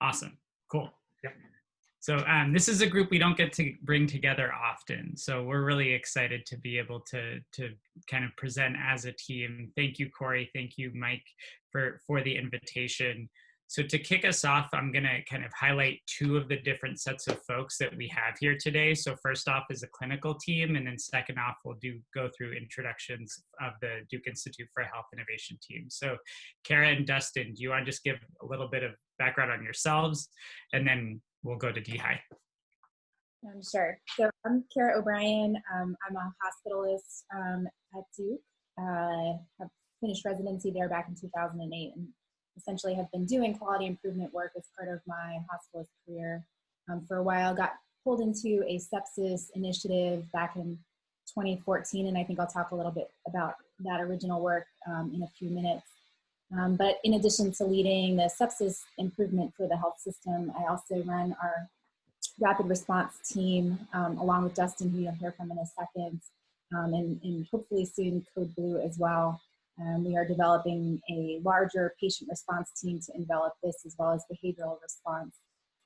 Awesome. Cool. Yep. So this is a group we don't get to bring together often. So we're really excited to be able to kind of present as a team. Thank you, Corey. Thank you, Mike, for the invitation. So to kick us off, I'm going to kind of highlight two of the different sets of folks that we have here today. So first off is a clinical team, and then second off, we'll go through introductions of the Duke Institute for Health Innovation team. So Kara and Dustin, do you want to just give a little bit of background on yourselves, and then we'll go to DHI. Sure. So I'm Kara O'Brien. I'm a hospitalist at Duke. Have finished residency there back in 2008 and essentially have been doing quality improvement work as part of my hospitalist career for a while. Got pulled into a sepsis initiative back in 2014, and I think I'll talk a little bit about that original work in a few minutes. But in addition to leading the sepsis improvement for the health system, I also run our rapid response team along with Dustin, who you'll hear from in a second, and hopefully soon Code Blue as well. We are developing a larger patient response team to envelop this as well as behavioral response.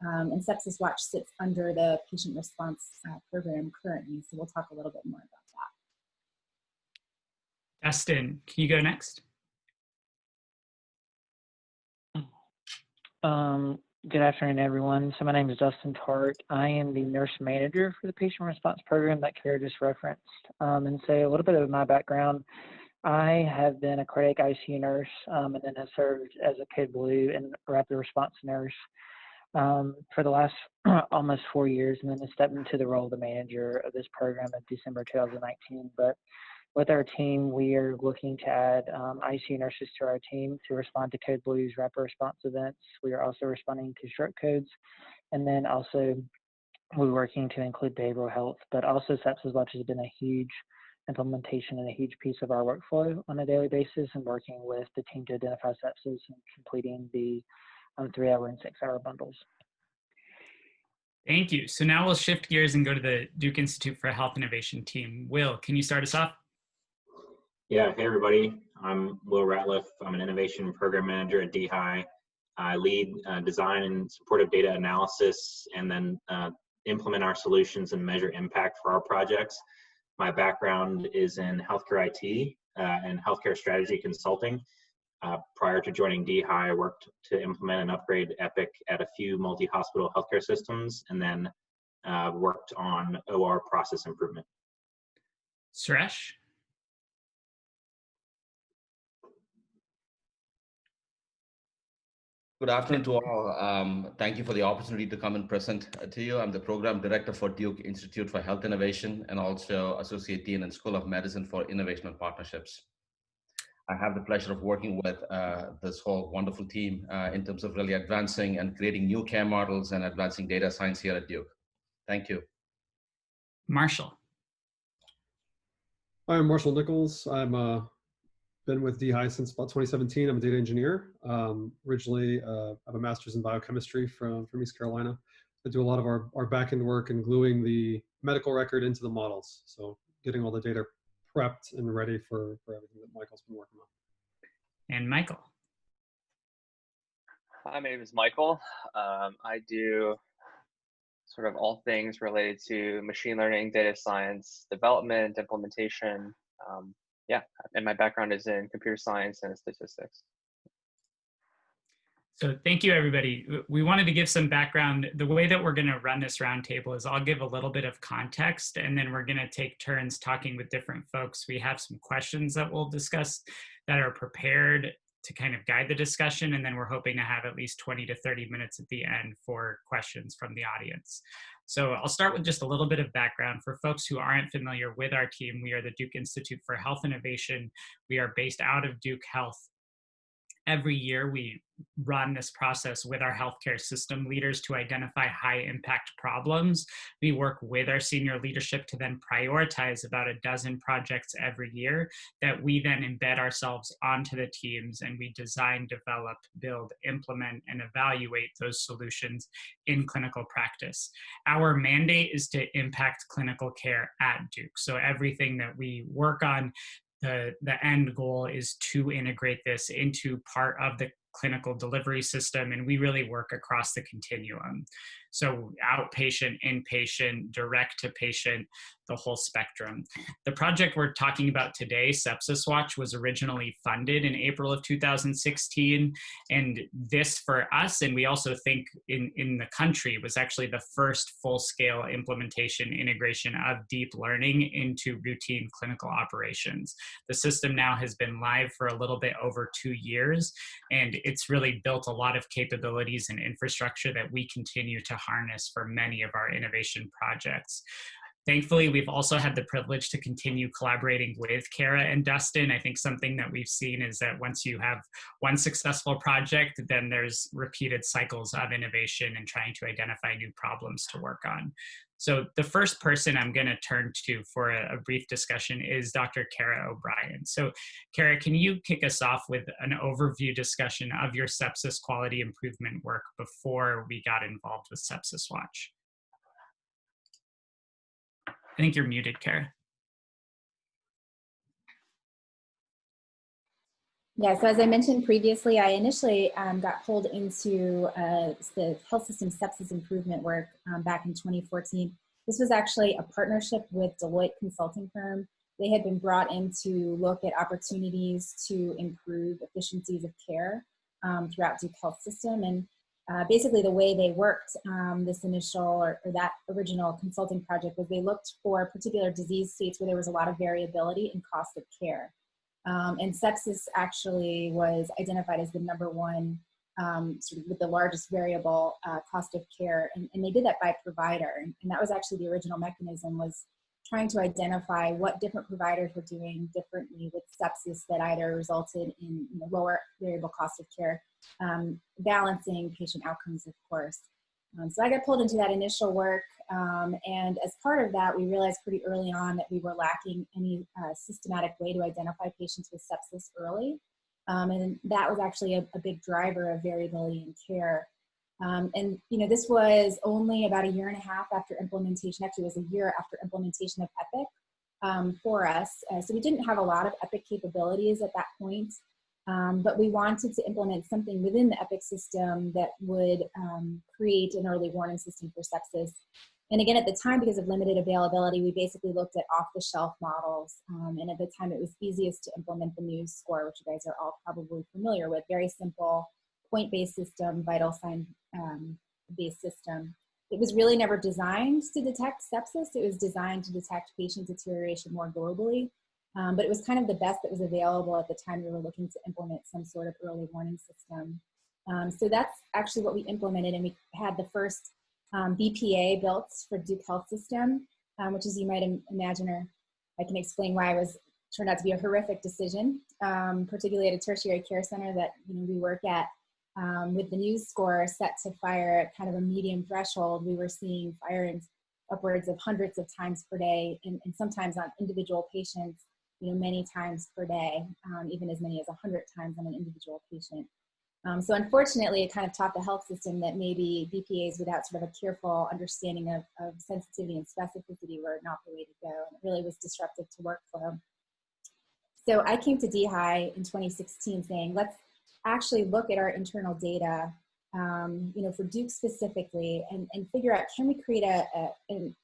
And sepsiswatch sits under the patient response program currently, so we'll talk a little bit more about that. Dustin, can you go next? Good afternoon, everyone. So my name is Dustin Tart. I am the nurse manager for the patient response program that Kara just referenced. And so a little bit of my background. I have been a cardiac ICU nurse and then have served as a Code Blue and rapid response nurse for the last almost 4 years, and then I stepped into the role of the manager of this program in December 2019. But with our team, we are looking to add ICU nurses to our team to respond to Code Blue's rapid response events. We are also responding to stroke codes, and then also we're working to include behavioral health, but also sepsiswatch has been a huge implementation and a huge piece of our workflow on a daily basis, and working with the team to identify sepsis and completing the 3-hour and 6-hour bundles. Thank you. So now we'll shift gears and go to the Duke Institute for Health Innovation team. Will, can you start us off? Yeah, hey everybody. I'm Will Ratliff. I'm an innovation program manager at DHI. I lead design and supportive data analysis, and then implement our solutions and measure impact for our projects. My background is in healthcare IT and healthcare strategy consulting. Prior to joining DHI, I worked to implement and upgrade Epic at a few multi-hospital healthcare systems, and then worked on OR process improvement. Suresh? Good afternoon to all. Thank you for the opportunity to come and present to you. I'm the program director for Duke Institute for Health Innovation and also Associate Dean in School of Medicine for Innovation and Partnerships. I have the pleasure of working with this whole wonderful team in terms of really advancing and creating new care models and advancing data science here at Duke. Thank you. Marshall. Hi, I'm Marshall Nichols. I'm been with DHI since about 2017. I'm a data engineer. Originally, I have a master's in biochemistry from East Carolina. I do a lot of our back-end work and gluing the medical record into the models. So getting all the data prepped and ready for everything that Michael's been working on. And Michael. Hi, my name is Michael. I do sort of all things related to machine learning, data science, development, implementation. Yeah, and my background is in computer science and statistics. So thank you, everybody. We wanted to give some background. The way that we're going to run this roundtable is I'll give a little bit of context, and then we're going to take turns talking with different folks. We have some questions that we'll discuss that are prepared to kind of guide the discussion, and then we're hoping to have at least 20 to 30 minutes at the end for questions from the audience. So I'll start with just a little bit of background. For folks who aren't familiar with our team, we are the Duke Institute for Health Innovation. We are based out of Duke Health. Every year, we run this process with our healthcare system leaders to identify high impact problems. We work with our senior leadership to then prioritize about a dozen projects every year that we then embed ourselves onto the teams, and we design, develop, build, implement, and evaluate those solutions in clinical practice. Our mandate is to impact clinical care at Duke. So everything that we work on, the end goal is to integrate this into part of the clinical delivery system, and we really work across the continuum. So outpatient, inpatient, direct to patient, the whole spectrum. The project we're talking about today, SepsisWatch, was originally funded in April of 2016. And this for us, and we also think in the country, was actually the first full-scale implementation integration of deep learning into routine clinical operations. The system now has been live for a little bit over 2 years, and it's really built a lot of capabilities and infrastructure that we continue to harness for many of our innovation projects. Thankfully, we've also had the privilege to continue collaborating with Kara and Dustin. I think something that we've seen is that once you have one successful project, then there's repeated cycles of innovation and trying to identify new problems to work on. So the first person I'm going to turn to for a brief discussion is Dr. Kara O'Brien. So Kara, can you kick us off with an overview discussion of your sepsis quality improvement work before we got involved with SepsisWatch? I think you're muted, Kara. Yeah, so as I mentioned previously, I initially got pulled into the health system sepsis improvement work back in 2014. This was actually a partnership with Deloitte consulting firm. They had been brought in to look at opportunities to improve efficiencies of care throughout Duke Health System. And basically the way they worked this initial or that original consulting project was they looked for particular disease states where there was a lot of variability in cost of care. And sepsis actually was identified as the #1 sort of with the largest variable cost of care. And they did that by provider. And that was actually the original mechanism, was trying to identify what different providers were doing differently with sepsis that either resulted in lower variable cost of care, balancing patient outcomes, of course. So I got pulled into that initial work, and as part of that, we realized pretty early on that we were lacking any systematic way to identify patients with sepsis early, and that was actually a big driver of variability in care. And this was only about a year and a half after implementation. Actually, it was a year after implementation of Epic for us. So we didn't have a lot of Epic capabilities at that point. But we wanted to implement something within the Epic system that would create an early warning system for sepsis. And again, at the time, because of limited availability, we basically looked at off-the-shelf models. And at the time, it was easiest to implement the news score, which you guys are all probably familiar with. Very simple, point-based system, vital sign-based system. It was really never designed to detect sepsis. It was designed to detect patient deterioration more globally. But it was kind of the best that was available at the time we were looking to implement some sort of early warning system. So that's actually what we implemented, and we had the first BPA built for Duke Health System, which, as you might imagine, or I can explain why, turned out to be a horrific decision, particularly at a tertiary care center that we work at. With the news score set to fire at kind of a medium threshold, we were seeing firings upwards of hundreds of times per day, and sometimes on individual patients, many times per day, even as many as 100 times on an individual patient. So unfortunately, it kind of taught the health system that maybe BPAs without sort of a careful understanding of sensitivity and specificity were not the way to go, and it really was disruptive to workflow. So I came to DHI in 2016 saying, let's actually look at our internal data, for Duke specifically, and figure out, can we create a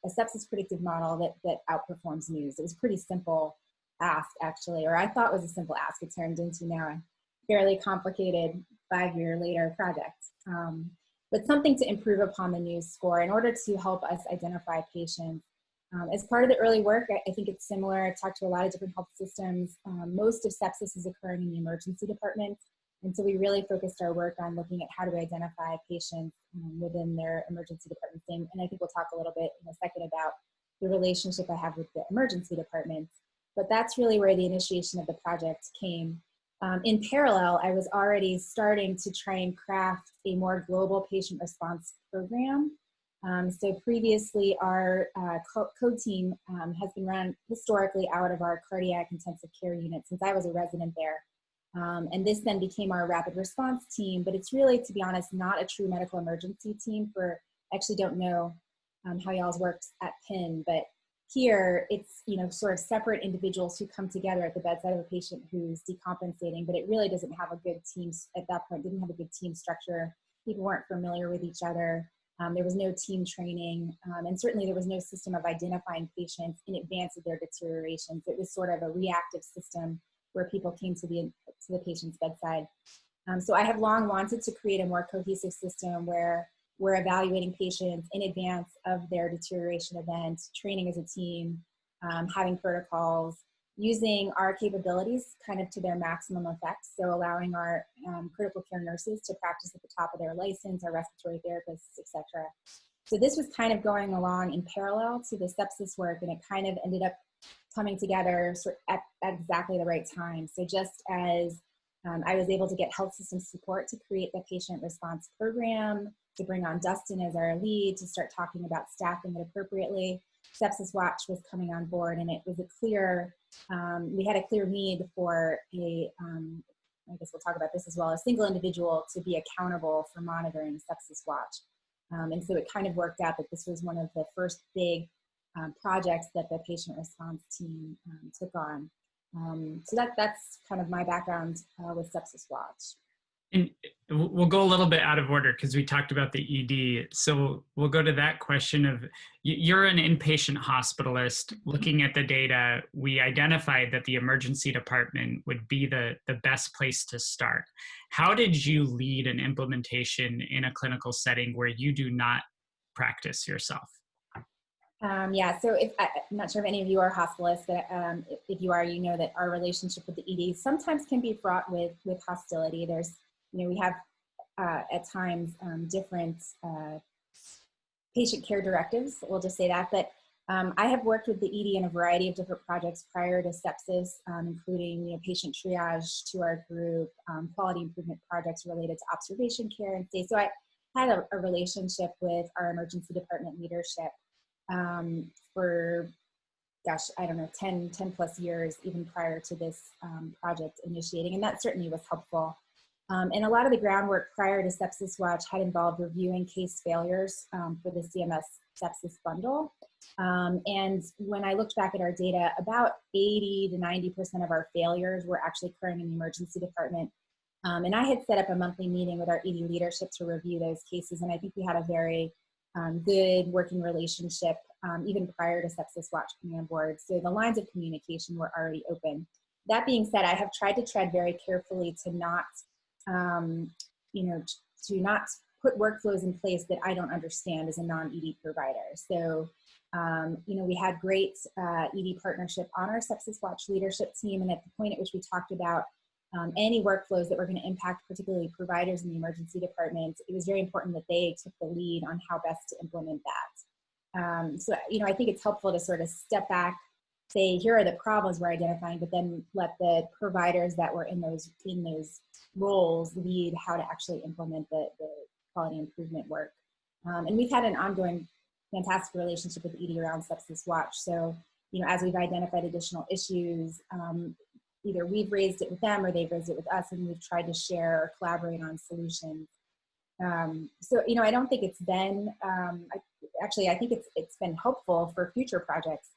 sepsis predictive model that outperforms news? It was a pretty simple ask, actually, or I thought was a simple ask. It turned into now a fairly complicated 5-year later project, but something to improve upon the news score in order to help us identify patients. As part of the early work, I think it's similar. I talked to a lot of different health systems. Most of sepsis is occurring in the emergency department. And so we really focused our work on looking at how do we identify patients within their emergency departments. And I think we'll talk a little bit in a second about the relationship I have with the emergency departments. But that's really where the initiation of the project came. In parallel, I was already starting to try and craft a more global patient response program. So previously, our code team has been run historically out of our cardiac intensive care unit since I was a resident there. And this then became our rapid response team, but it's really, to be honest, not a true medical emergency team. I actually don't know how y'all's works at Penn, but here it's, sort of separate individuals who come together at the bedside of a patient who's decompensating, but it really doesn't have a good team at that point, didn't have a good team structure. People weren't familiar with each other. There was no team training, and certainly there was no system of identifying patients in advance of their deterioration. So it was sort of a reactive system where people came to the patient's bedside. So I have long wanted to create a more cohesive system where we're evaluating patients in advance of their deterioration event, training as a team, having protocols, using our capabilities kind of to their maximum effect. So allowing our critical care nurses to practice at the top of their license, our respiratory therapists, etc. So this was kind of going along in parallel to the sepsis work, and it kind of ended up coming together at exactly the right time. So just as I was able to get health system support to create the patient response program, to bring on Dustin as our lead, to start talking about staffing it appropriately, SepsisWatch was coming on board, and it was a clear, we had a clear need for I guess we'll talk about this as well, a single individual to be accountable for monitoring SepsisWatch. And so it kind of worked out that this was one of the first big projects that the patient response team took on. So that's kind of my background with SepsisWatch. And we'll go a little bit out of order because we talked about the ED. So we'll go to that question of, you're an inpatient hospitalist. Looking at the data, we identified that the emergency department would be the best place to start. How did you lead an implementation in a clinical setting where you do not practice yourself? Yeah, so I'm not sure if any of you are hospitalists, but if you are, you know that our relationship with the ED sometimes can be fraught with hostility. There's, we have at times different patient care directives, we'll just say that, but I have worked with the ED in a variety of different projects prior to sepsis, including, patient triage to our group, quality improvement projects related to observation care and stay. So I had a relationship with our emergency department leadership for, gosh, I don't know, 10 plus years, even prior to this project initiating. And that certainly was helpful. And a lot of the groundwork prior to SepsisWatch had involved reviewing case failures for the CMS sepsis bundle. And when I looked back at our data, about 80 to 90% of our failures were actually occurring in the emergency department. And I had set up a monthly meeting with our ED leadership to review those cases. And I think we had a very good working relationship even prior to SepsisWatch coming on board. So the lines of communication were already open. That being said, I have tried to tread very carefully to not, to not put workflows in place that I don't understand as a non-ED provider. So, we had great ED partnership on our SepsisWatch leadership team, and at the point at which we talked about any workflows that were going to impact particularly providers in the emergency department, it was very important that they took the lead on how best to implement that. So, I think it's helpful to sort of step back, say, here are the problems we're identifying, but then let the providers that were in those roles lead how to actually implement the quality improvement work. And we've had an ongoing fantastic relationship with ED around SepsisWatch. So, as we've identified additional issues, either we've raised it with them or they've raised it with us, and we've tried to share or collaborate on solutions. So, I don't think it's been, I think it's been helpful for future projects.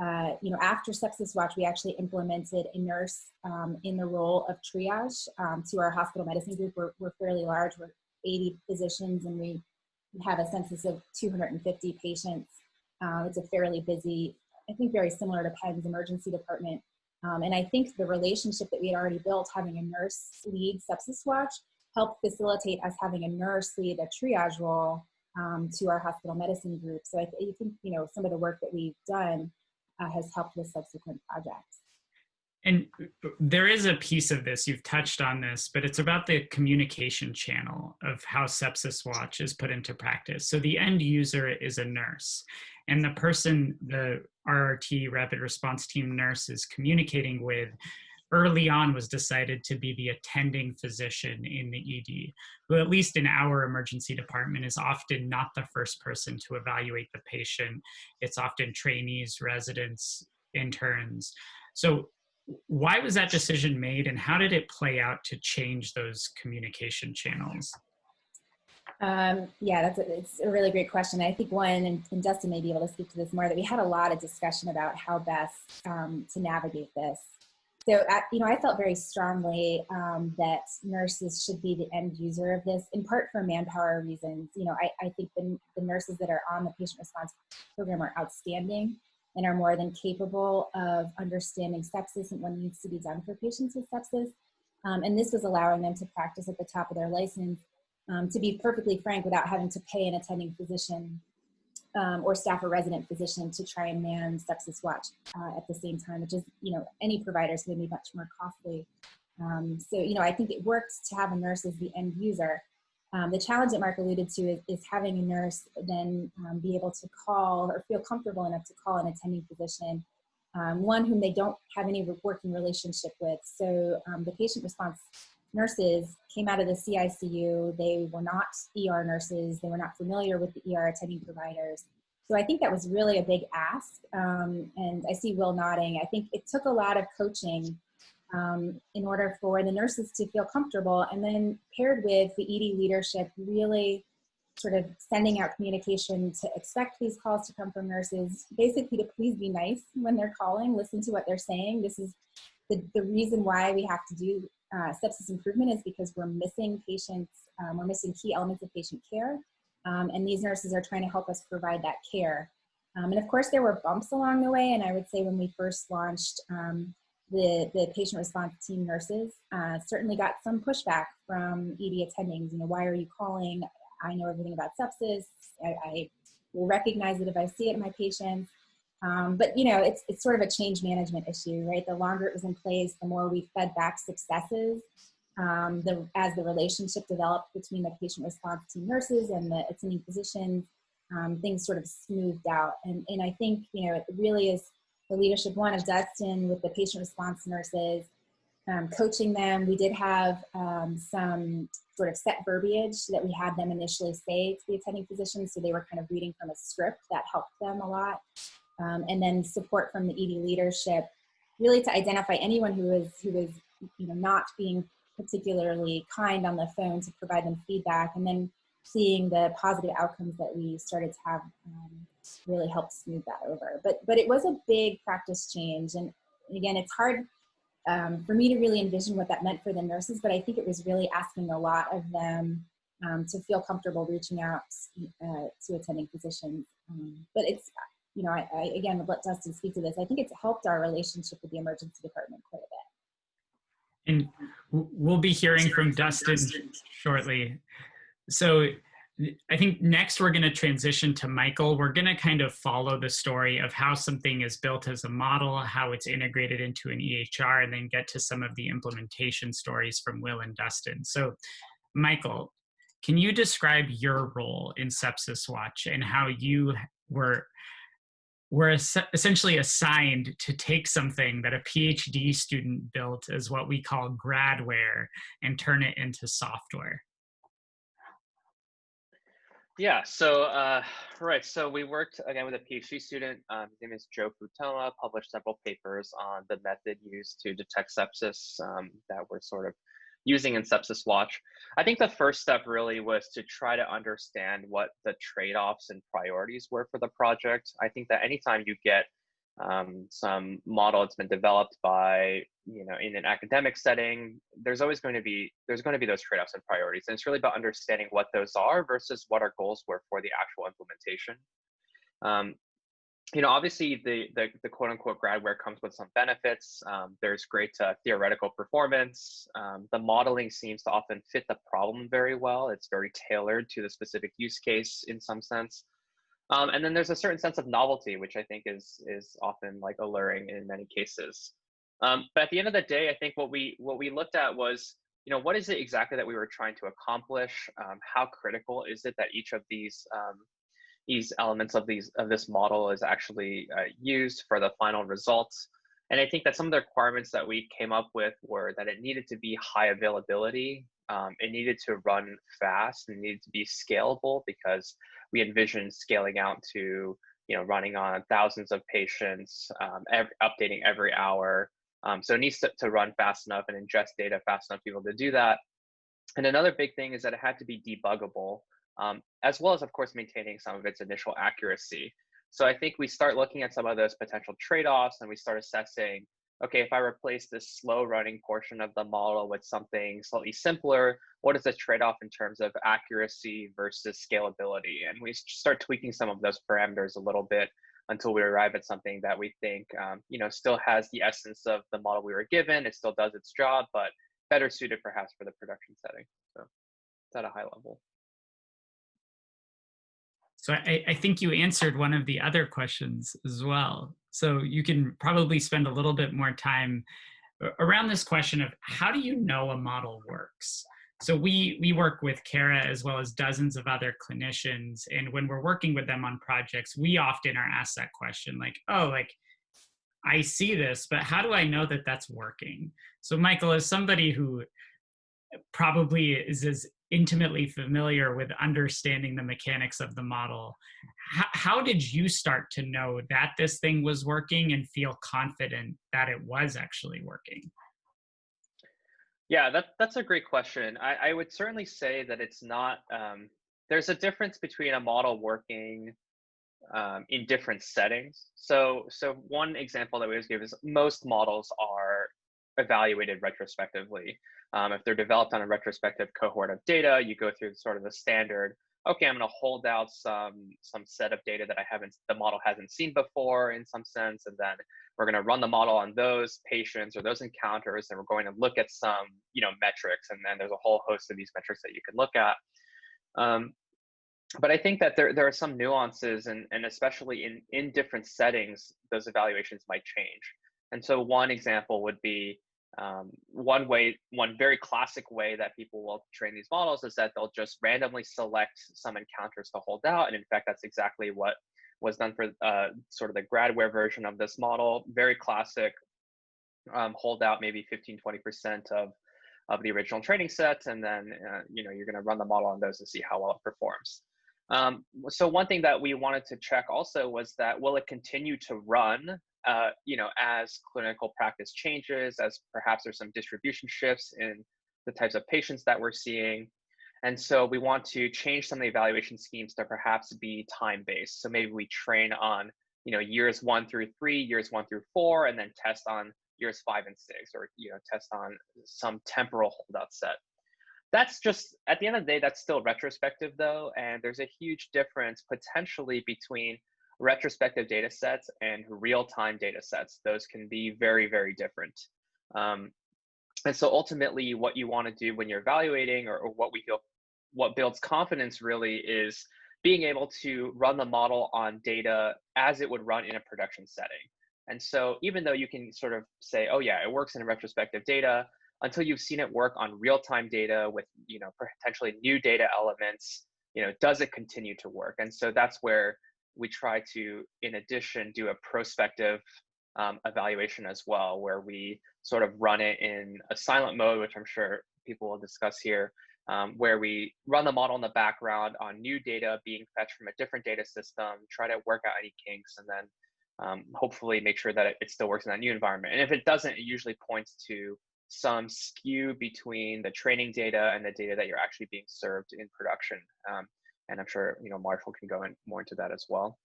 After SepsisWatch, we actually implemented a nurse in the role of triage to our hospital medicine group. We're fairly large, we're 80 physicians, and we have a census of 250 patients. It's a fairly busy, I think very similar to Penn's emergency department. And I think the relationship that we had already built, having a nurse lead SepsisWatch, helped facilitate us having a nurse lead a triage role to our hospital medicine group. So I think, some of the work that we've done has helped with subsequent projects. And there is a piece of this, you've touched on this, but it's about the communication channel of how SepsisWatch is put into practice. So the end user is a nurse, and the person, the RRT, Rapid Response Team nurse, is communicating with, early on was decided to be the attending physician in the ED, who at least in our emergency department is often not the first person to evaluate the patient. It's often trainees, residents, interns. So why was that decision made, and how did it play out to change those communication channels? Yeah, it's a really great question. I think one, and Dustin may be able to speak to this more, that we had a lot of discussion about how best to navigate this. So, I felt very strongly that nurses should be the end user of this, in part for manpower reasons. I think the nurses that are on the patient response program are outstanding and are more than capable of understanding sepsis and what needs to be done for patients with sepsis. And this was allowing them to practice at the top of their license, to be perfectly frank, without having to pay an attending physician or staff or resident physician to try and man sepsiswatch at the same time, which is, any provider is going to be much more costly. So, I think it works to have a nurse as the end user. The challenge that Mark alluded to is having a nurse then be able to call or feel comfortable enough to call an attending physician, one whom they don't have any working relationship with. So the patient response nurses came out of the CICU. They were not ER nurses. They were not familiar with the ER attending providers. So I think that was really a big ask. And I see Will nodding. I think it took a lot of coaching in order for the nurses to feel comfortable, and then paired with the ED leadership really sort of sending out communication to expect these calls to come from nurses, basically to please be nice when they're calling, listen to what they're saying. This is the reason why we have to do sepsis improvement, is because we're missing patients, we're missing key elements of patient care, and these nurses are trying to help us provide that care. And of course, there were bumps along the way, and I would say when we first launched, the patient response team nurses certainly got some pushback from ED attendings. Why are you calling? I know everything about sepsis. I will recognize it if I see it in my patients. But it's sort of a change management issue, right? The longer it was in place, the more we fed back successes. As the relationship developed between the patient response team nurses and the attending physicians, things sort of smoothed out. And I think, it really is the leadership, one, of Dustin with the patient response nurses, coaching them. We did have some sort of set verbiage that we had them initially say to the attending physicians, so they were kind of reading from a script. That helped them a lot. And then support from the ED leadership, really to identify anyone who was not being particularly kind on the phone, to provide them feedback, and then seeing the positive outcomes that we started to have really helped smooth that over. But it was a big practice change, and again, it's hard for me to really envision what that meant for the nurses, but I think it was really asking a lot of them to feel comfortable reaching out to attending physicians. But it's, I again would let Dustin speak to this. I think it's helped our relationship with the emergency department quite a bit. And we'll be hearing from Dustin shortly. So I think next we're going to transition to Michael. We're going to kind of follow the story of how something is built as a model, how it's integrated into an EHR, and then get to some of the implementation stories from Will and Dustin. So Michael, can you describe your role in sepsiswatch and how you were essentially assigned to take something that a PhD student built as what we call gradware and turn it into software? Yeah, so right, so we worked again with a PhD student. His name is Joe Futoma, published several papers on the method used to detect sepsis that we're sort of using in sepsiswatch. I think the first step really was to try to understand what the trade-offs and priorities were for the project. I think that anytime you get some model that's been developed by, in an academic setting, there's always going to be those trade-offs and priorities. And it's really about understanding what those are versus what our goals were for the actual implementation. Obviously the quote unquote gradware comes with some benefits. There's great theoretical performance. The modeling seems to often fit the problem very well. It's very tailored to the specific use case in some sense. And then there's a certain sense of novelty, which I think is often like alluring in many cases. But at the end of the day, I think what we looked at was, what is it exactly that we were trying to accomplish? How critical is it that each of these elements of this model is actually used for the final results? And I think that some of the requirements that we came up with were that it needed to be high availability. It needed to run fast and needed to be scalable, because we envisioned scaling out to, running on thousands of patients, updating every hour. So it needs to run fast enough and ingest data fast enough to be able to do that. And another big thing is that it had to be debuggable. as well as, of course, maintaining some of its initial accuracy. So I think we start looking at some of those potential trade-offs, and we start assessing, okay, if I replace this slow running portion of the model with something slightly simpler, what is the trade-off in terms of accuracy versus scalability? And we start tweaking some of those parameters a little bit until we arrive at something that we think, still has the essence of the model we were given. It still does its job, but better suited perhaps for the production setting. So it's at a high level. So I think you answered one of the other questions as well. So you can probably spend a little bit more time around this question of how do you know a model works? So we work with Kara as well as dozens of other clinicians. And when we're working with them on projects, we often are asked that question like, oh, like, I see this, but how do I know that that's working? So Michael, as somebody who probably is as intimately familiar with understanding the mechanics of the model, how did you start to know that this thing was working and feel confident that it was actually working? Yeah, that's a great question. I would certainly say that it's not, there's a difference between a model working in different settings. So one example that we always give is most models are evaluated retrospectively. If they're developed on a retrospective cohort of data, you go through sort of the standard, okay, I'm going to hold out some set of data that the model hasn't seen before in some sense, and then we're going to run the model on those patients or those encounters, and we're going to look at some metrics, and then there's a whole host of these metrics that you can look at. But I think that there are some nuances, and especially in different settings, those evaluations might change. And so one example would be one very classic way that people will train these models is that they'll just randomly select some encounters to hold out. And in fact, that's exactly what was done for sort of the gradware version of this model. Very classic, hold out maybe 15-20% of the original training set, and then you're going to run the model on those to see how well it performs. So one thing that we wanted to check also was that will it continue to run as clinical practice changes, as perhaps there's some distribution shifts in the types of patients that we're seeing. And so we want to change some of the evaluation schemes to perhaps be time-based. So maybe we train on years 1 through 3, years 1 through 4, and then test on years 5 and 6, or test on some temporal holdout set. That's just, at the end of the day, that's still retrospective though, and there's a huge difference potentially between retrospective data sets and real-time data sets. Those can be very, very different. And so ultimately what you want to do when you're evaluating, or what builds confidence really, is being able to run the model on data as it would run in a production setting. And so even though you can sort of say, oh yeah, it works in retrospective data, until you've seen it work on real-time data with potentially new data elements, does it continue to work? And so that's where we try to, in addition, do a prospective evaluation as well, where we sort of run it in a silent mode, which I'm sure people will discuss here, where we run the model in the background on new data being fetched from a different data system, try to work out any kinks, and then hopefully make sure that it still works in that new environment. And if it doesn't, it usually points to some skew between the training data and the data that you're actually being served in production. And I'm sure Marshall can go in more into that as well.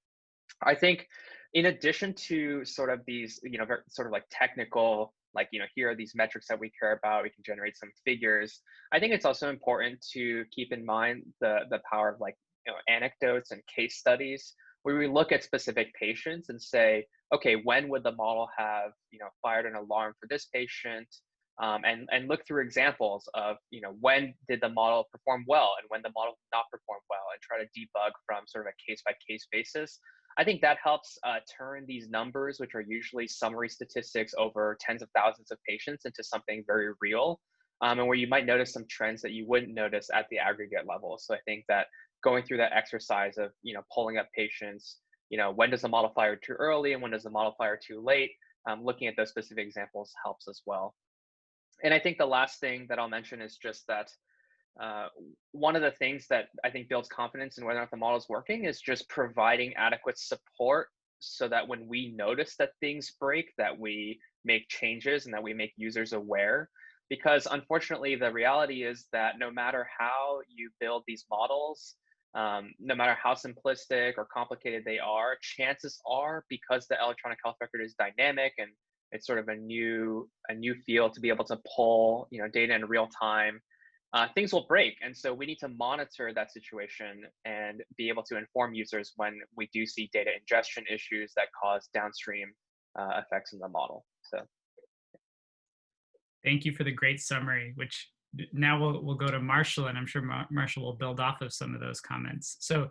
I think in addition to sort of these, sort of like technical, like, here are these metrics that we care about, we can generate some figures. I think it's also important to keep in mind the power of anecdotes and case studies, where we look at specific patients and say, okay, when would the model have, fired an alarm for this patient? And look through examples of, when did the model perform well and when the model did not perform well, and try to debug from sort of a case-by-case basis. I think that helps turn these numbers, which are usually summary statistics over tens of thousands of patients, into something very real, and where you might notice some trends that you wouldn't notice at the aggregate level. So I think that going through that exercise of, pulling up patients, when does the model fire too early and when does the model fire too late, looking at those specific examples helps as well. And I think the last thing that I'll mention is just that one of the things that I think builds confidence in whether or not the model is working is just providing adequate support, so that when we notice that things break, that we make changes and that we make users aware. Because unfortunately, the reality is that no matter how you build these models, no matter how simplistic or complicated they are, chances are, because the electronic health record is dynamic and it's sort of a new field to be able to pull, data in real time, things will break. And so we need to monitor that situation and be able to inform users when we do see data ingestion issues that cause downstream effects in the model. So thank you for the great summary, which now we'll go to Marshall, and I'm sure Marshall will build off of some of those comments. So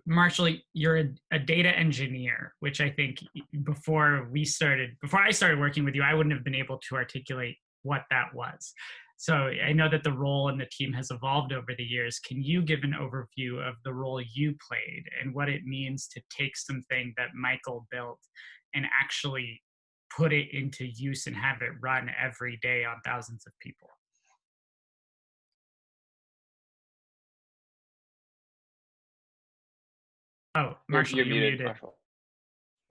Marshall, you're a data engineer, which I think before I started working with you, I wouldn't have been able to articulate what that was. So I know that the role in the team has evolved over the years. Can you give an overview of the role you played and what it means to take something that Michael built and actually put it into use and have it run every day on thousands of people? Oh, Marshall, you're muted. Marshall.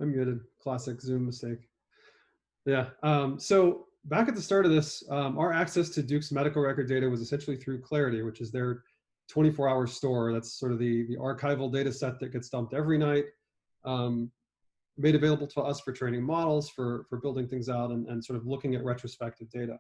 I'm muted. Classic Zoom mistake. Yeah. So back at the start of this, our access to Duke's medical record data was essentially through Clarity, which is their 24-hour store. That's sort of the archival data set that gets dumped every night, made available to us for training models, for building things out, and sort of looking at retrospective data.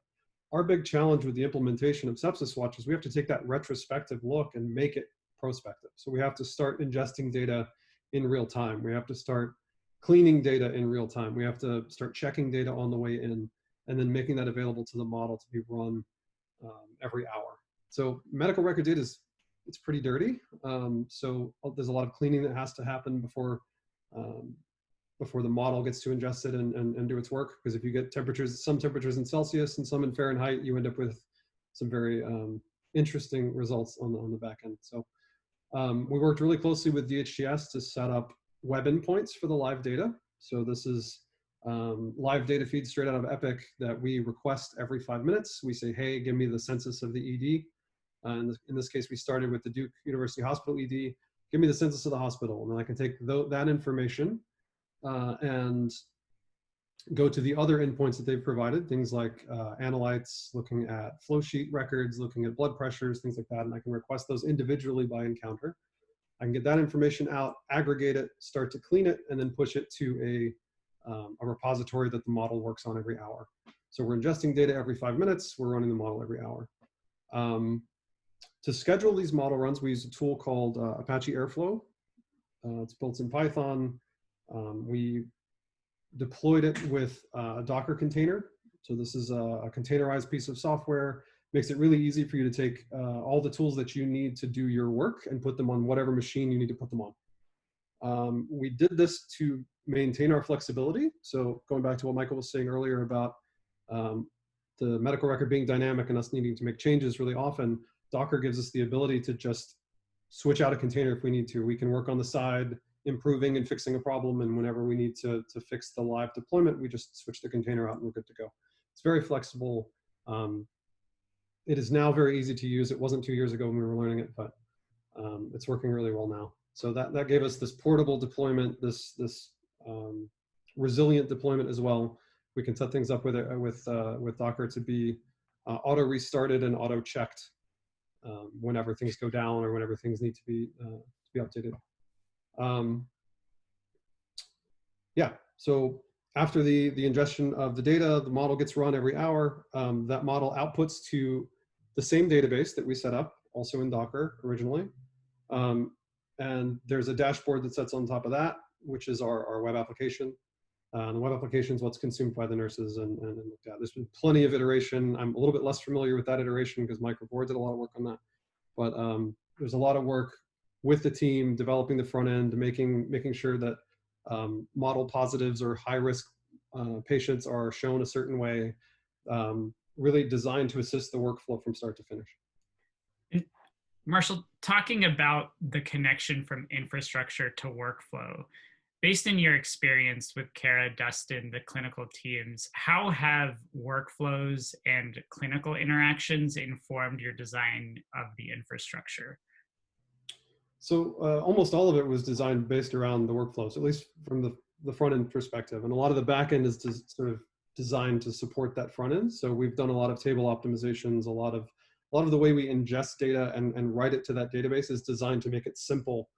Our big challenge with the implementation of sepsiswatch is we have to take that retrospective look and make it prospective. So we have to start ingesting data in real time. We have to start cleaning data in real time. We have to start checking data on the way in, and then making that available to the model to be run every hour. So medical record data it's pretty dirty. So there's a lot of cleaning that has to happen before the model gets to ingest it and do its work. Because if you get some temperatures in Celsius and some in Fahrenheit, you end up with some very interesting results on the back end. So we worked really closely with DHTS to set up web endpoints for the live data. So this is live data feed straight out of Epic that we request every 5 minutes. We say, hey, give me the census of the ED. In this case, we started with the Duke University Hospital ED. Give me the census of the hospital. And then I can take that information and go to the other endpoints that they've provided, things like analytes, looking at flow sheet records, looking at blood pressures, things like that. And I can request those individually by encounter. I can get that information out, aggregate it, start to clean it, and then push it to a repository that the model works on every hour. So we're ingesting data every 5 minutes. We're running the model every hour. To schedule these model runs, we use a tool called Apache Airflow. It's built in Python. We deployed it with a Docker container. So this is a containerized piece of software. Makes it really easy for you to take all the tools that you need to do your work and put them on whatever machine you need to put them on. We did this to maintain our flexibility. So going back to what Michael was saying earlier about the medical record being dynamic and us needing to make changes really often, Docker gives us the ability to just switch out a container if we need to. We can work on the side, improving and fixing a problem, and whenever we need to fix the live deployment, we just switch the container out and we're good to go. It's very flexible. It is now very easy to use. It wasn't 2 years ago when we were learning it, but it's working really well now. So that gave us this portable deployment, this resilient deployment as well. We can set things up with Docker to be auto restarted and auto checked whenever things go down or whenever things need to be updated. Yeah, so after the ingestion of the data, the model gets run every hour. That model outputs to the same database that we set up, also in Docker originally. And there's a dashboard that sits on top of that, which is our web application. The web application is what's consumed by the nurses and looked at. There's been plenty of iteration. I'm a little bit less familiar with that iteration because Mike Revord did a lot of work on that. But there's a lot of work with the team developing the front end, making sure that model positives or high risk patients are shown a certain way, really designed to assist the workflow from start to finish. Marshall, talking about the connection from infrastructure to workflow, based on your experience with Kara, Dustin, the clinical teams, how have workflows and clinical interactions informed your design of the infrastructure? So almost all of it was designed based around the workflows, at least from the front end perspective. And a lot of the back end is sort of designed to support that front end. So we've done a lot of table optimizations, a lot of a lot of the way we ingest data and write it to that database is designed to make it simple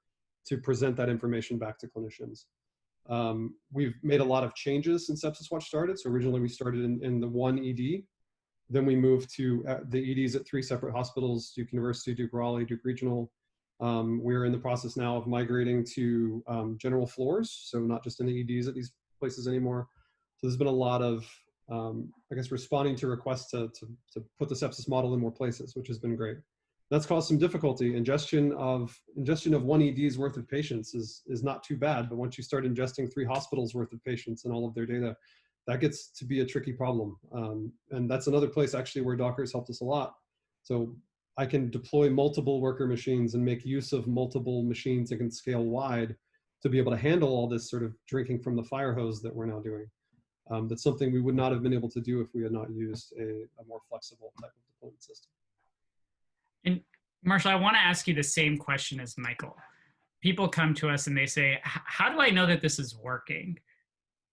to present that information back to clinicians. We've made a lot of changes since SepsisWatch started. So originally we started in the one ED. Then we moved to the EDs at 3 separate hospitals, Duke University, Duke Raleigh, Duke Regional. We're in the process now of migrating to general floors, so not just in the EDs at these places anymore. So there's been a lot of, I guess, responding to requests to put the sepsis model in more places, which has been great. That's caused some difficulty. Ingestion of one ED's worth of patients is not too bad, but once you start ingesting 3 hospitals worth of patients and all of their data, that gets to be a tricky problem. And that's another place actually where Docker has helped us a lot. So I can deploy multiple worker machines and make use of multiple machines that can scale wide to be able to handle all this sort of drinking from the fire hose that we're now doing. That's something we would not have been able to do if we had not used a more flexible type of deployment system. And Marshall, I want to ask you the same question as Michael. People come to us and they say, how do I know that this is working?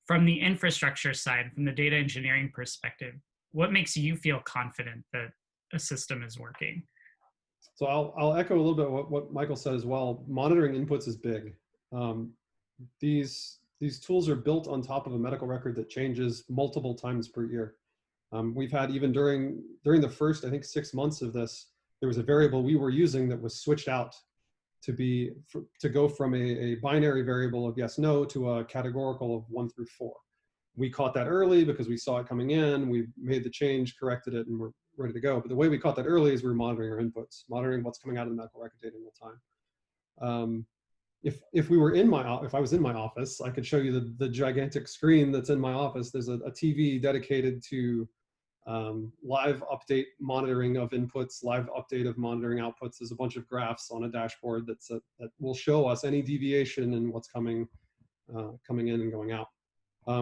From the infrastructure side, from the data engineering perspective, what makes you feel confident that a system is working? So I'll echo a little bit what Michael said as well. Monitoring inputs is big. These tools are built on top of a medical record that changes multiple times per year. We've had, even during the first, I think, 6 months of this, there was a variable we were using that was switched out to go from a binary variable of yes, no to a categorical of 1 through 4. We caught that early because we saw it coming in, we made the change, corrected it, and we're ready to go. But the way we caught that early is we were monitoring our inputs, monitoring what's coming out of the medical record data in real time. If I was in my office, I could show you the gigantic screen that's in my office. There's a TV dedicated to live update monitoring of inputs, live update of monitoring outputs. There's a bunch of graphs on a dashboard that will show us any deviation in what's coming in and going out.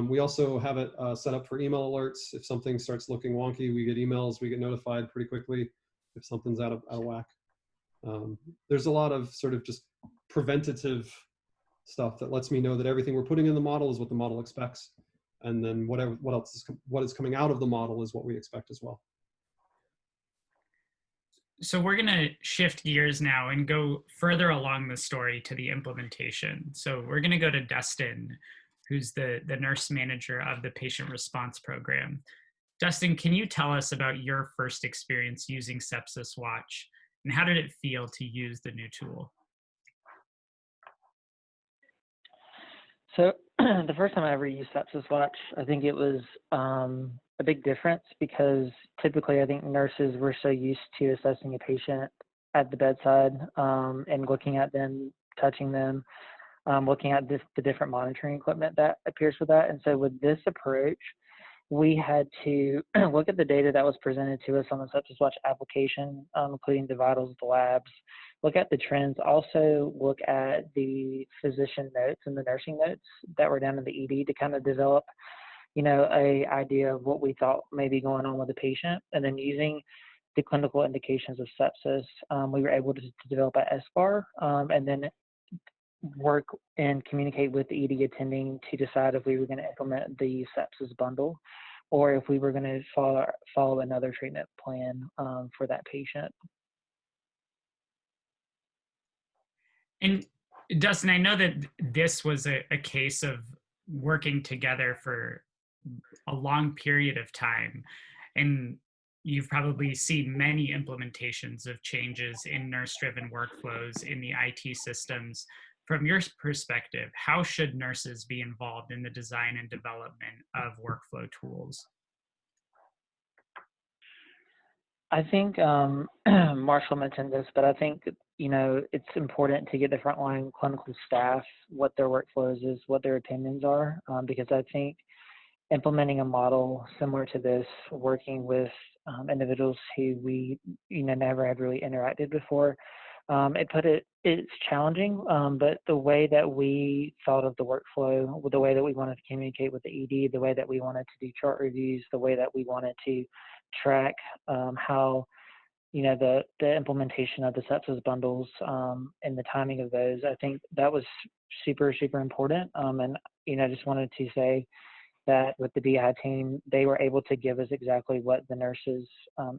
We also have it set up for email alerts. If something starts looking wonky, we get emails, we get notified pretty quickly if something's out of whack. There's a lot of sort of just preventative stuff that lets me know that everything we're putting in the model is what the model expects. And then what is coming out of the model is what we expect as well. So we're going to shift gears now and go further along the story to the implementation. So we're going to go to Dustin, who's the nurse manager of the patient response program. Dustin, can you tell us about your first experience using SepsisWatch, and how did it feel to use the new tool? So the first time I ever used SepsisWatch, I think it was a big difference because typically I think nurses were so used to assessing a patient at the bedside and looking at them, touching them, looking at the different monitoring equipment that appears with that. And so with this approach, we had to look at the data that was presented to us on the SepsisWatch application, including the vitals, the labs, look at the trends, also look at the physician notes and the nursing notes that were down in the ED to kind of develop, a idea of what we thought may be going on with the patient. And then using the clinical indications of sepsis, we were able to develop an SBAR and then work and communicate with the ED attending to decide if we were going to implement the sepsis bundle or if we were going to follow another treatment plan for that patient. And Dustin, I know that this was a case of working together for a long period of time, and you've probably seen many implementations of changes in nurse-driven workflows in the IT systems. From your perspective, how should nurses be involved in the design and development of workflow tools? I think Marshall mentioned this, but I think, it's important to get the frontline clinical staff what their workflows is, what their opinions are, because I think implementing a model similar to this, working with individuals who we, never had really interacted before, it's challenging, but the way that we thought of the workflow, the way that we wanted to communicate with the ED, the way that we wanted to do chart reviews, the way that we wanted to track how, the implementation of the sepsis bundles and the timing of those, I think that was super, super important. And, I just wanted to say, that with the DI team, they were able to give us exactly what the nurses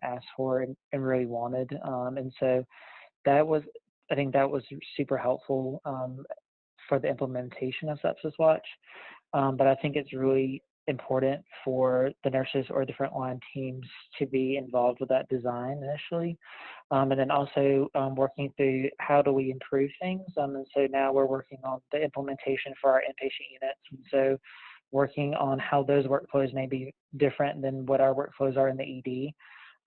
asked for and really wanted. And so I think that was super helpful for the implementation of sepsiswatch. But I think it's really important for the nurses or the frontline teams to be involved with that design initially. And then also working through how do we improve things. And so now we're working on the implementation for our inpatient units. And so working on how those workflows may be different than what our workflows are in the ED.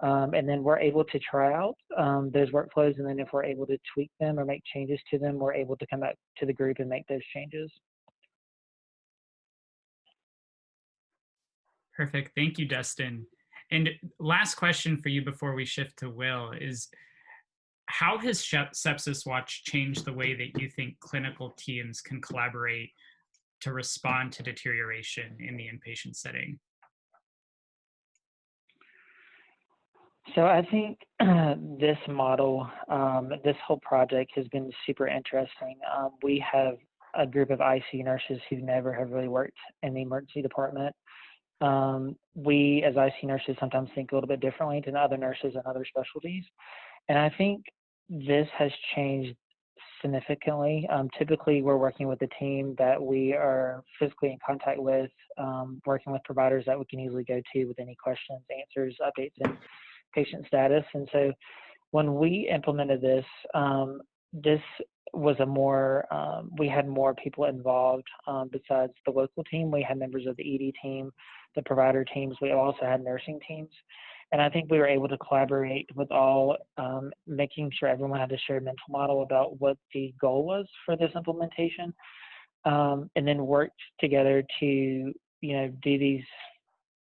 And then we're able to try out those workflows. And then if we're able to tweak them or make changes to them, we're able to come back to the group and make those changes. Perfect. Thank you, Dustin. And last question for you before we shift to Will is, how has sepsiswatch changed the way that you think clinical teams can collaborate to respond to deterioration in the inpatient setting? So I think this model, this whole project has been super interesting. We have a group of ICU nurses who never have really worked in the emergency department. We, as ICU nurses, sometimes think a little bit differently than other nurses and other specialties. And I think this has changed significantly. Typically, we're working with a team that we are physically in contact with, working with providers that we can easily go to with any questions, answers, updates, and patient status. And so when we implemented this, this was a more, we had more people involved besides the local team. We had members of the ED team, the provider teams. We also had nursing teams. And I think we were able to collaborate with all, making sure everyone had a shared mental model about what the goal was for this implementation, and then worked together to, do these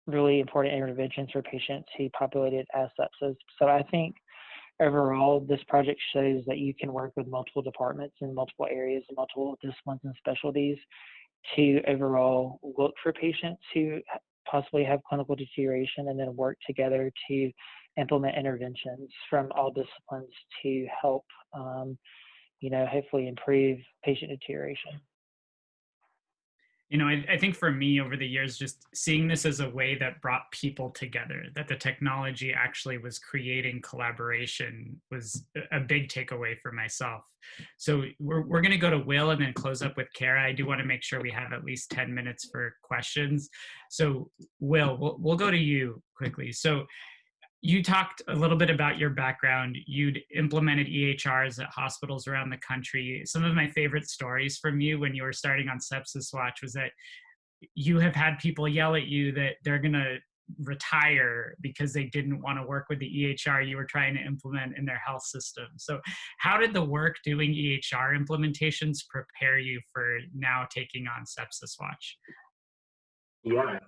really important interventions for patients who populated as sepsis. So I think overall, this project shows that you can work with multiple departments in multiple areas and multiple disciplines and specialties to overall look for patients who possibly have clinical deterioration, and then work together to implement interventions from all disciplines to help, hopefully improve patient deterioration. I think for me over the years, just seeing this as a way that brought people together, that the technology actually was creating collaboration, was a big takeaway for myself. So we're going to go to Will and then close up with Kara. I do want to make sure we have at least 10 minutes for questions. So Will, we'll go to you quickly. So you talked a little bit about your background. You'd implemented EHRs at hospitals around the country. Some of my favorite stories from you when you were starting on sepsiswatch was that you have had people yell at you that they're going to retire because they didn't want to work with the EHR you were trying to implement in their health system. So how did the work doing EHR implementations prepare you for now taking on sepsiswatch? Yeah,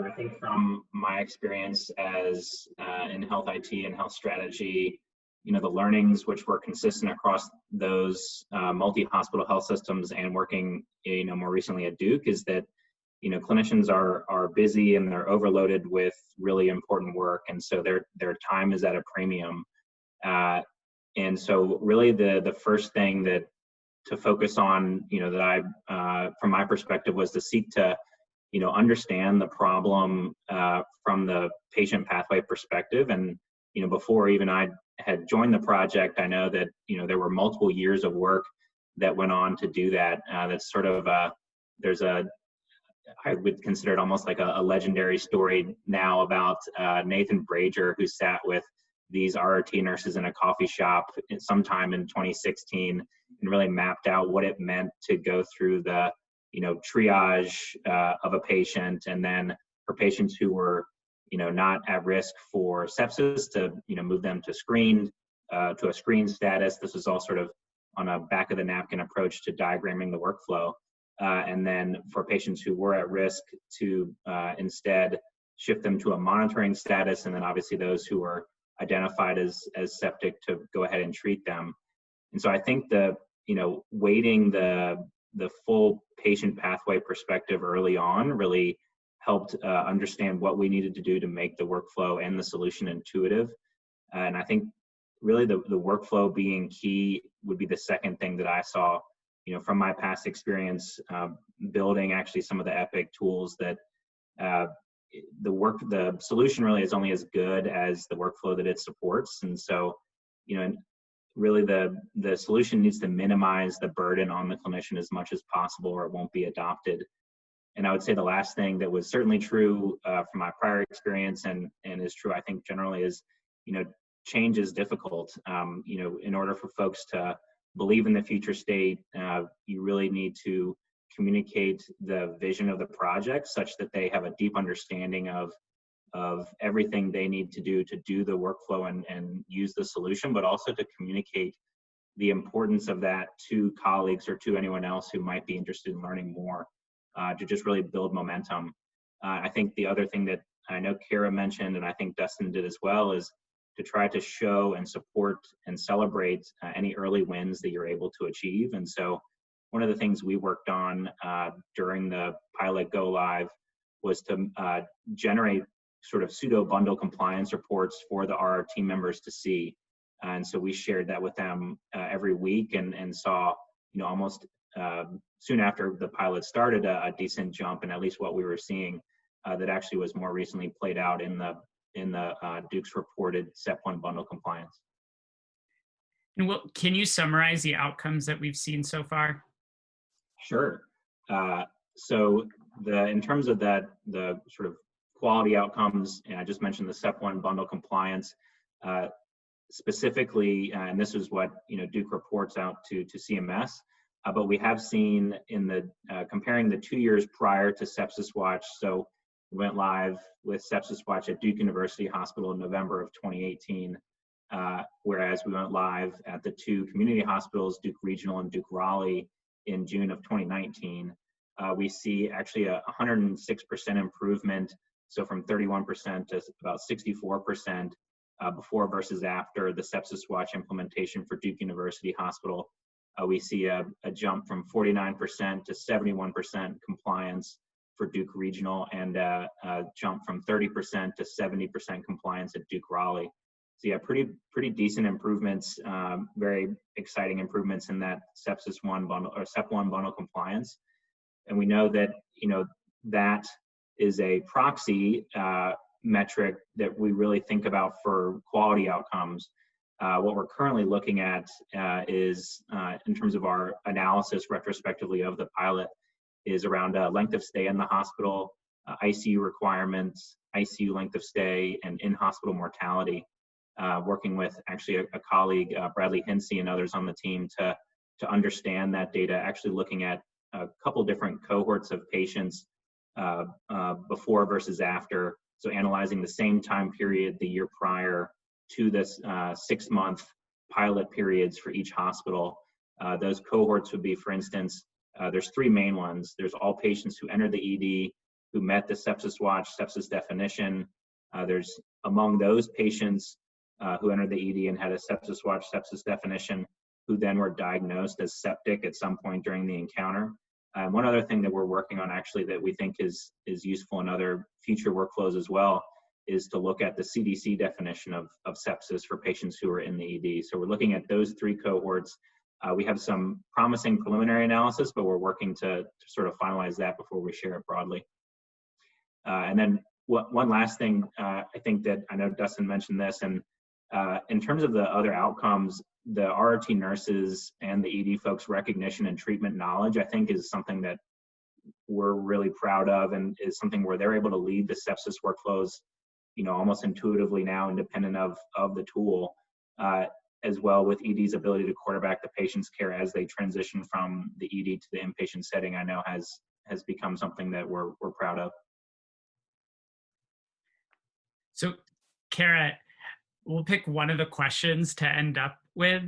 I think from my experience as in health IT and health strategy, the learnings which were consistent across those multi-hospital health systems and working, more recently at Duke, is that, clinicians are busy and they're overloaded with really important work, and so their time is at a premium. And so really the first thing that to focus on, that I, from my perspective, was to seek to understand the problem from the patient pathway perspective. And, before even I had joined the project, I know that, there were multiple years of work that went on to do that. That's sort of, I would consider it almost like a legendary story now about Nathan Brager, who sat with these RRT nurses in a coffee shop sometime in 2016 and really mapped out what it meant to go through the triage of a patient, and then for patients who were, not at risk for sepsis to, move them to a screened status. This was all sort of on a back of the napkin approach to diagramming the workflow. And then for patients who were at risk to instead shift them to a monitoring status, and then obviously those who were identified as septic to go ahead and treat them. And so I think weighting the full patient pathway perspective early on really helped understand what we needed to do to make the workflow and the solution intuitive. And I think really the workflow being key would be the second thing that I saw from my past experience building actually some of the Epic tools, that the solution really is only as good as the workflow that it supports. And so, and really the solution needs to minimize the burden on the clinician as much as possible, or it won't be adopted. And I would say the last thing that was certainly true from my prior experience and is true, I think, generally is, change is difficult. In order for folks to believe in the future state, you really need to communicate the vision of the project such that they have a deep understanding of everything they need to do the workflow and use the solution, but also to communicate the importance of that to colleagues or to anyone else who might be interested in learning more, to just really build momentum. I think the other thing that I know Kara mentioned, and I think Dustin did as well, is to try to show and support and celebrate any early wins that you're able to achieve. And so one of the things we worked on during the pilot go live was to generate sort of pseudo bundle compliance reports for our team members to see. And so we shared that with them every week and saw, almost soon after the pilot started, a decent jump in at least what we were seeing that actually was more recently played out in the Duke's reported SEP1 bundle compliance. And can you summarize the outcomes that we've seen so far? Sure. So in terms of the sort of quality outcomes, and I just mentioned the SEP1 bundle compliance, specifically, and this is what Duke reports out to CMS, but we have seen in the comparing the 2 years prior to sepsiswatch. So we went live with sepsiswatch at Duke University Hospital in November of 2018, whereas we went live at the two community hospitals, Duke Regional and Duke Raleigh, in June of 2019. We see actually a 106% improvement, so from 31% to about 64% before versus after the sepsiswatch implementation for Duke University Hospital. We see a jump from 49% to 71% compliance for Duke Regional, and a jump from 30% to 70% compliance at Duke Raleigh. So yeah, pretty decent improvements, very exciting improvements in that sepsis-1 bundle or SEP1 bundle compliance. And we know that that is a proxy metric that we really think about for quality outcomes. What we're currently looking at is, in terms of our analysis retrospectively of the pilot, is around length of stay in the hospital, ICU requirements, ICU length of stay, and in-hospital mortality. Working with actually a colleague, Bradley Hinsey, and others on the team to understand that data, actually looking at a couple different cohorts of patients before versus after. So analyzing the same time period the year prior to this 6-month pilot periods for each hospital. Those cohorts would be, for instance, there's 3 main ones. There's all patients who entered the ED who met the sepsiswatch sepsis definition. There's among those patients who entered the ED and had a sepsiswatch sepsis definition, who then were diagnosed as septic at some point during the encounter. One other thing that we're working on actually that we think is useful in other future workflows as well is to look at the CDC definition of sepsis for patients who are in the ED. So we're looking at those 3 cohorts. We have some promising preliminary analysis, but we're working to sort of finalize that before we share it broadly. And then one last thing, I think that I know Dustin mentioned this, and in terms of the other outcomes, the RRT nurses and the ED folks' recognition and treatment knowledge, I think, is something that we're really proud of, and is something where they're able to lead the sepsis workflows, almost intuitively now, independent of the tool, as well with ED's ability to quarterback the patient's care as they transition from the ED to the inpatient setting. I know has become something that we're proud of. So, Kara, we'll pick one of the questions to end up with.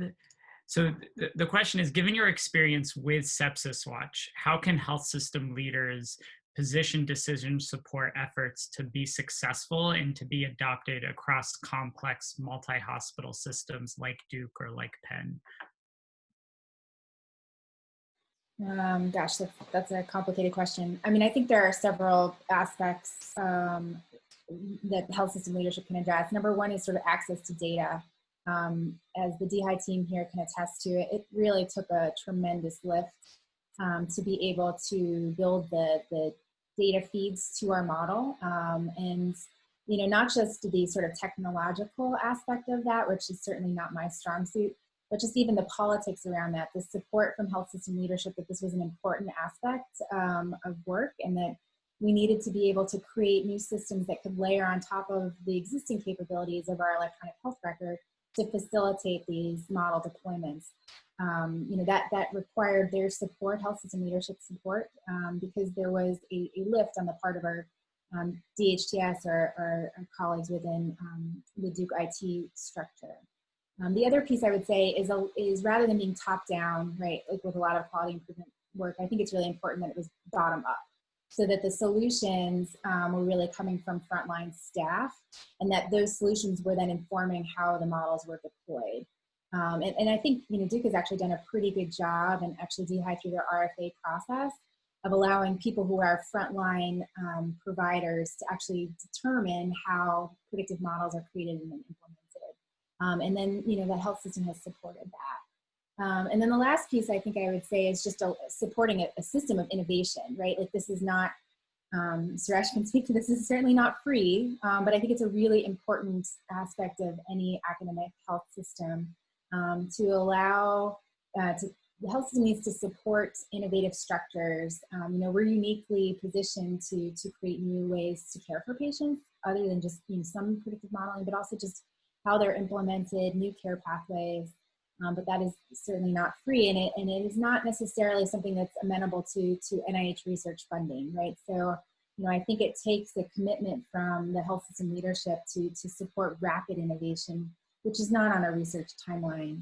So the question is, given your experience with sepsiswatch, how can health system leaders position decision support efforts to be successful and to be adopted across complex multi-hospital systems like Duke or like Penn? Gosh, that's a complicated question. I mean, I think there are several aspects that health system leadership can address. Number one is sort of access to data. as the DHI team here can attest to, it really took a tremendous lift to be able to build the data feeds to our model. And, you know, not just the sort of technological aspect of that, which is certainly not my strong suit, but just even the politics around that, the support from health system leadership that this was an important aspect of work, and that we needed to be able to create new systems that could layer on top of the existing capabilities of our electronic health record to facilitate these model deployments. You know, that required their support, health system leadership support, because there was a lift on the part of our DHTS, or our colleagues within the Duke IT structure. The other piece I would say is rather than being top down, right, like with a lot of quality improvement work, I think it's really important that it was bottom up, so that the solutions were really coming from frontline staff, and that those solutions were then informing how the models were deployed. And I think, you know, Duke has actually done a pretty good job, and actually DHI through their RFA process, of allowing people who are frontline providers to actually determine how predictive models are created and then implemented. And then, you know, the health system has supported that. And then the last piece I think I would say is just supporting a system of innovation, right? Like, this is not, Suresh can speak to this, is certainly not free, but I think it's a really important aspect of any academic health system to allow, the health system needs to support innovative structures. You know, we're uniquely positioned to create new ways to care for patients, other than just, you know, some predictive modeling, but also just how they're implemented, new care pathways. But that is certainly not free, and it is not necessarily something that's amenable to NIH research funding, right? So, you know, I think it takes a commitment from the health system leadership to support rapid innovation, which is not on a research timeline,